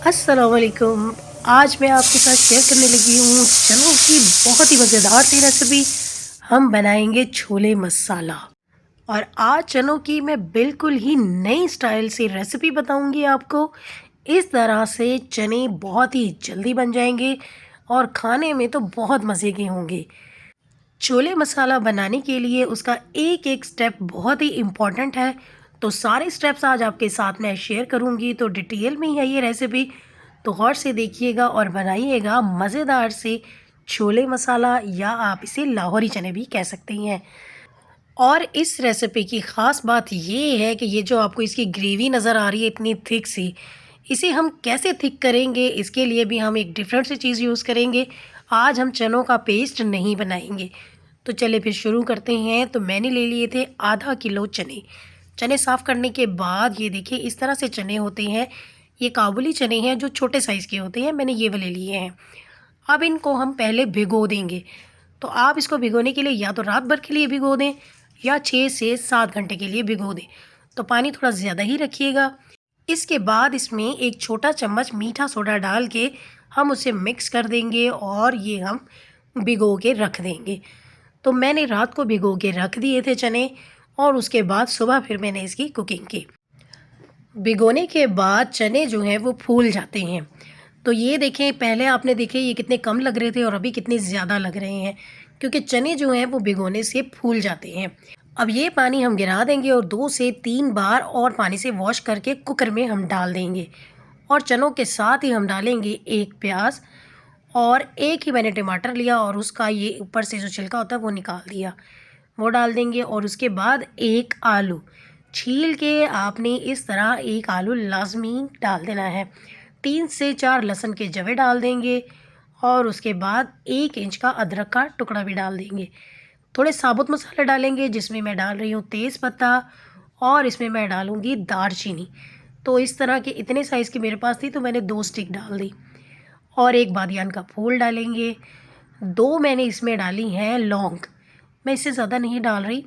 अस्सलाम वालेकुम। आज मैं आपके साथ शेयर करने लगी हूँ चनों की बहुत ही मज़ेदार सी रेसिपी। हम बनाएंगे छोले मसाला। और आज चनों की मैं बिल्कुल ही नई स्टाइल से रेसिपी बताऊंगी आपको। इस तरह से चने बहुत ही जल्दी बन जाएंगे और खाने में तो बहुत मज़े के होंगे। छोले मसाला बनाने के लिए उसका एक एक स्टेप बहुत ही इम्पॉर्टेंट है। तो सारे स्टेप्स आज आपके साथ मैं शेयर करूंगी, तो डिटेल में ही है ये रेसिपी। तो गौर से देखिएगा और बनाइएगा मज़ेदार से छोले मसाला, या आप इसे लाहौरी चने भी कह सकते हैं। और इस रेसिपी की ख़ास बात ये है कि ये जो आपको इसकी ग्रेवी नज़र आ रही है इतनी थिक सी, इसे हम कैसे थिक करेंगे, इसके लिए भी हम एक डिफरेंट सी चीज़ यूज़ करेंगे। आज हम चनों का पेस्ट नहीं बनाएंगे। तो चलिए फिर शुरू करते हैं। तो मैंने ले लिए थे आधा किलो चने। चने साफ़ करने के बाद ये देखिए इस तरह से चने होते हैं। ये काबुली चने हैं जो छोटे साइज़ के होते हैं, मैंने ये वाले लिए हैं। अब इनको हम पहले भिगो देंगे। तो आप इसको भिगोने के लिए या तो रात भर के लिए भिगो दें या 6 से 7 घंटे के लिए भिगो दें। तो पानी थोड़ा ज़्यादा ही रखिएगा। इसके बाद इसमें एक छोटा चम्मच मीठा सोडा डाल के हम उसे मिक्स कर देंगे और ये हम भिगो के रख देंगे। तो मैंने रात को भिगो के रख दिए थे चने, और उसके बाद सुबह फिर मैंने इसकी कुकिंग की। भिगोने के बाद चने जो हैं वो फूल जाते हैं। तो ये देखें, पहले आपने देखे ये कितने कम लग रहे थे और अभी कितने ज़्यादा लग रहे हैं, क्योंकि चने जो हैं वो भिगोने से फूल जाते हैं। अब ये पानी हम गिरा देंगे और 2 से 3 बार और पानी से वॉश करके कुकर में हम डाल देंगे। और चनों के साथ ही हम डालेंगे एक प्याज, और एक ही मैंने टमाटर लिया और उसका ये ऊपर से जो छिलका होता है वो निकाल दिया, वो डाल देंगे। और उसके बाद एक आलू छील के आपने इस तरह एक आलू लाजमी डाल देना है। 3 से 4 लहसुन के जवे डाल देंगे, और उसके बाद 1 इंच का अदरक का टुकड़ा भी डाल देंगे। थोड़े साबुत मसाले डालेंगे, जिसमें मैं डाल रही हूँ तेज़ पत्ता, और इसमें मैं डालूँगी दालचीनी। तो इस तरह के इतने साइज़ की मेरे पास थी तो मैंने 2 स्टिक डाल दी। और एक बादियान का फूल डालेंगे। 2 मैंने इसमें डाली हैं लौंग, मैं इससे ज़्यादा नहीं डाल रही।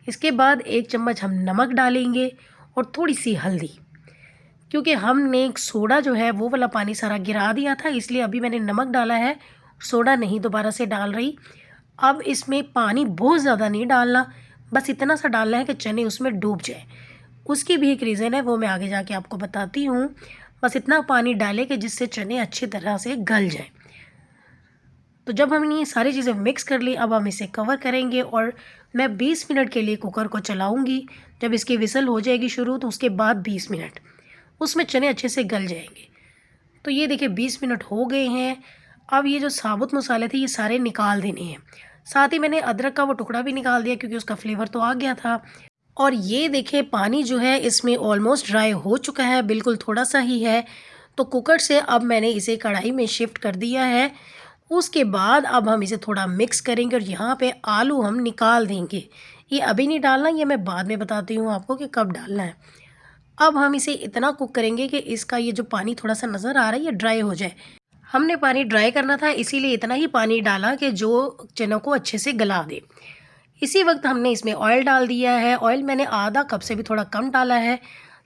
इसके बाद 1 चम्मच हम नमक डालेंगे और थोड़ी-सी हल्दी, क्योंकि हमने सोडा जो है वो वाला पानी सारा गिरा दिया था, इसलिए अभी मैंने नमक डाला है, सोडा नहीं दोबारा से डाल रही। अब इसमें पानी बहुत ज़्यादा नहीं डालना, बस इतना सा डालना है कि चने उसमें डूब जाए। उसकी भी एक रीज़न है, वो मैं आगे जाके आपको बताती हूँ। बस इतना पानी डालें कि जिससे चने अच्छी तरह से गल जाएँ। तो जब हमने ये सारी चीज़ें मिक्स कर ली, अब हम इसे कवर करेंगे और मैं 20 मिनट के लिए कुकर को चलाऊँगी। जब इसकी विसल हो जाएगी शुरू, तो उसके बाद 20 मिनट उसमें चने अच्छे से गल जाएंगे। तो ये देखिए 20 मिनट हो गए हैं। अब ये जो साबुत मसाले थे ये सारे निकाल देने हैं। साथ ही मैंने अदरक का वो टुकड़ा भी निकाल दिया, क्योंकि उसका फ्लेवर तो आ गया था। और ये देखिए पानी जो है इसमें ऑलमोस्ट ड्राई हो चुका है, बिल्कुल थोड़ा सा ही है। तो कुकर से अब मैंने इसे कढ़ाई में शिफ्ट कर दिया है। उसके बाद अब हम इसे थोड़ा मिक्स करेंगे और यहाँ पे आलू हम निकाल देंगे। ये अभी नहीं डालना, ये मैं बाद में बताती हूँ आपको कि कब डालना है। अब हम इसे इतना कुक करेंगे कि इसका ये जो पानी थोड़ा सा नज़र आ रहा है ये ड्राई हो जाए। हमने पानी ड्राई करना था, इसीलिए इतना ही पानी डाला कि जो चनों को अच्छे से गला दे। इसी वक्त हमने इसमें ऑयल डाल दिया है। ऑयल मैंने आधा कप से भी थोड़ा कम डाला है।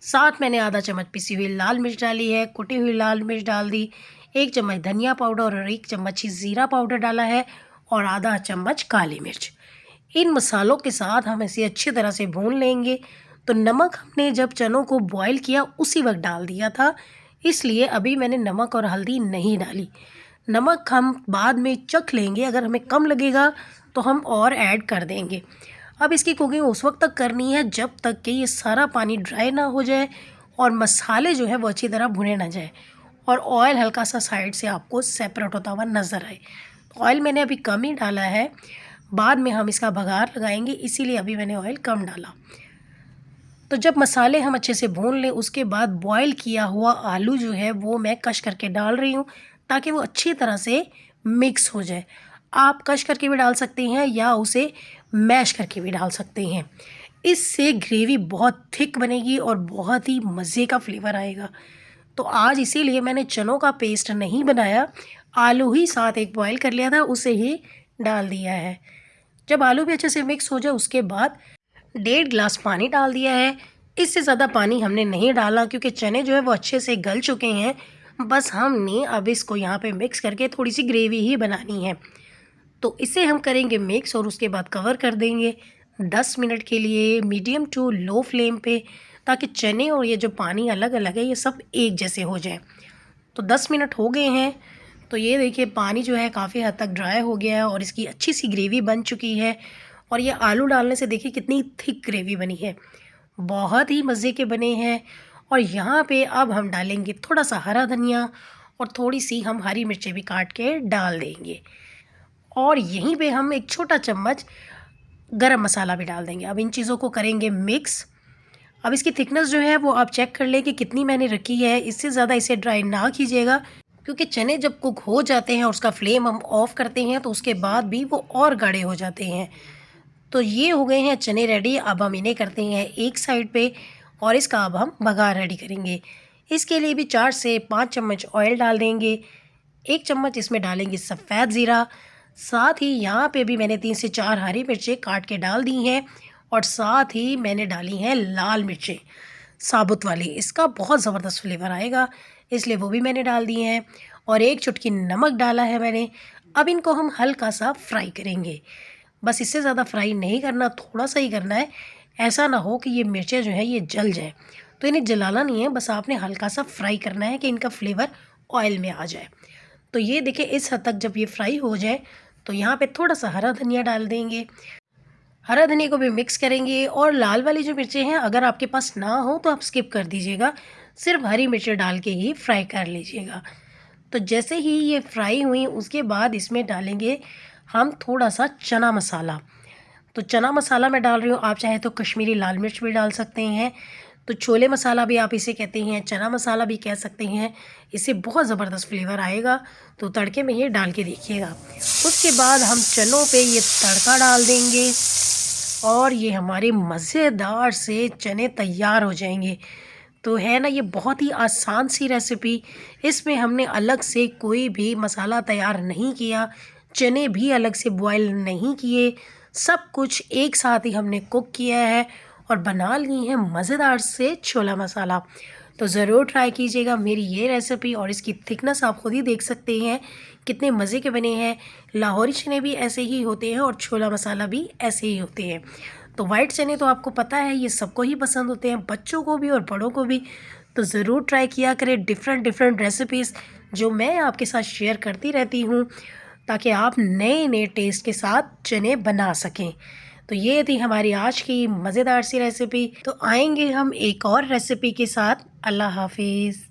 साथ मैंने आधा चम्मच पिसी हुई लाल मिर्च डाली है, कुटी हुई लाल मिर्च डाल दी, 1 चम्मच धनिया पाउडर और 1 चम्मच ही ज़ीरा पाउडर डाला है, और आधा चम्मच काली मिर्च। इन मसालों के साथ हम इसे अच्छी तरह से भून लेंगे। तो नमक हमने जब चनों को बॉईल किया उसी वक्त डाल दिया था, इसलिए अभी मैंने नमक और हल्दी नहीं डाली। नमक हम बाद में चख लेंगे, अगर हमें कम लगेगा तो हम और ऐड कर देंगे। अब इसकी कुकिंग उस वक्त तक करनी है जब तक कि ये सारा पानी ड्राई ना हो जाए और मसाले जो है वो अच्छी तरह भुने ना जाए, और ऑयल हल्का सा साइड से आपको सेपरेट होता हुआ नज़र आए। ऑयल मैंने अभी कम ही डाला है, बाद में हम इसका बघार लगाएंगे, इसीलिए अभी मैंने ऑयल कम डाला। तो जब मसाले हम अच्छे से भून लें, उसके बाद बॉईल किया हुआ आलू जो है वो मैं कश करके डाल रही हूँ, ताकि वो अच्छी तरह से मिक्स हो जाए। आप कश करके भी डाल सकते हैं या उसे मैश करके भी डाल सकते हैं। इससे ग्रेवी बहुत थिक बनेगी और बहुत ही मज़े का फ्लेवर आएगा। तो आज इसीलिए मैंने चनों का पेस्ट नहीं बनाया, आलू ही साथ एक बॉईल कर लिया था, उसे ही डाल दिया है। जब आलू भी अच्छे से मिक्स हो जाए उसके बाद 1.5 गिलास पानी डाल दिया है। इससे ज़्यादा पानी हमने नहीं डाला, क्योंकि चने जो है वो अच्छे से गल चुके हैं। बस हमने अब इसको यहाँ पे मिक्स करके थोड़ी सी ग्रेवी ही बनानी है। तो इसे हम करेंगे मिक्स और उसके बाद कवर कर देंगे 10 मिनट के लिए मीडियम टू लो फ्लेम पे, ताकि चने और ये जो पानी अलग अलग है ये सब एक जैसे हो जाए। तो 10 मिनट हो गए हैं। तो ये देखिए पानी जो है काफ़ी हद तक ड्राई हो गया है और इसकी अच्छी सी ग्रेवी बन चुकी है। और ये आलू डालने से देखिए कितनी थिक ग्रेवी बनी है, बहुत ही मज़े के बने हैं। और यहाँ पे अब हम डालेंगे थोड़ा सा हरा धनिया और थोड़ी सी हम हरी मिर्चें भी काट के डाल देंगे। और यहीं पे हम एक छोटा चम्मच गरम मसाला भी डाल देंगे। अब इन चीज़ों को करेंगे मिक्स। अब इसकी थिकनेस जो है वो आप चेक कर लें कि कितनी मैंने रखी है। इससे ज़्यादा इसे ड्राई ना कीजिएगा, क्योंकि चने जब कुक हो जाते हैं और उसका फ्लेम हम ऑफ़ करते हैं तो उसके बाद भी वो और गाढ़े हो जाते हैं। तो ये हो गए हैं चने रेडी। अब हम इन्हें करते हैं एक साइड पे और इसका अब हम बघार रेडी करेंगे। इसके लिए भी 4 से 5 चम्मच ऑयल डाल देंगे। 1 चम्मच इसमें डालेंगे सफ़ेद ज़ीरा। साथ ही यहाँ पे भी मैंने 3 से 4 हरी मिर्चें काट के डाल दी हैं और साथ ही मैंने डाली हैं लाल मिर्चें साबुत वाली। इसका बहुत ज़बरदस्त फ्लेवर आएगा, इसलिए वो भी मैंने डाल दिए हैं। और 1 चुटकी नमक डाला है मैंने। अब इनको हम हल्का सा फ्राई करेंगे। बस इससे ज़्यादा फ्राई नहीं करना, थोड़ा सा ही करना है। ऐसा ना हो कि ये मिर्चें जो हैं ये जल जाएँ। तो इन्हें जलाना नहीं है, बस आपने हल्का सा फ्राई करना है कि इनका फ्लेवर ऑयल में आ जाए। तो ये देखिए इस हद तक जब ये फ्राई हो जाए तो यहाँ पे थोड़ा सा हरा धनिया डाल देंगे। हरा धनिया को भी मिक्स करेंगे। और लाल वाली जो मिर्चें हैं अगर आपके पास ना हो तो आप स्किप कर दीजिएगा, सिर्फ हरी मिर्चें डाल के ही फ्राई कर लीजिएगा। तो जैसे ही ये फ्राई हुई उसके बाद इसमें डालेंगे हम थोड़ा सा चना मसाला। तो चना मसाला मैं डाल रही हूँ, आप चाहे तो कश्मीरी लाल मिर्च भी डाल सकते हैं। तो छोले मसाला भी आप इसे कहते हैं, चना मसाला भी कह सकते हैं। इससे बहुत ज़बरदस्त फ्लेवर आएगा। तो तड़के में ये डाल के देखिएगा। उसके बाद हम चनों पे ये तड़का डाल देंगे और ये हमारे मज़ेदार से चने तैयार हो जाएंगे। तो है ना, ये बहुत ही आसान सी रेसिपी। इसमें हमने अलग से कोई भी मसाला तैयार नहीं किया, चने भी अलग से बॉयल नहीं किए, सब कुछ एक साथ ही हमने कुक किया है और बना ली है मज़ेदार से छोला मसाला। तो ज़रूर ट्राई कीजिएगा मेरी ये रेसिपी। और इसकी थिकनेस आप खुद ही देख सकते हैं कितने मज़े के बने हैं। लाहौरी चने भी ऐसे ही होते हैं और छोला मसाला भी ऐसे ही होते हैं। तो वाइट चने तो आपको पता है ये सबको ही पसंद होते हैं, बच्चों को भी और बड़ों को भी। तो ज़रूर ट्राई किया करें डिफ़रेंट डिफ़रेंट रेसिपीज़ जो मैं आपके साथ शेयर करती रहती हूँ, ताकि आप नए नए टेस्ट के साथ चने बना सकें। तो ये थी हमारी आज की मज़ेदार सी रेसिपी। तो आएंगे हम एक और रेसिपी के साथ। अल्लाह हाफिज़।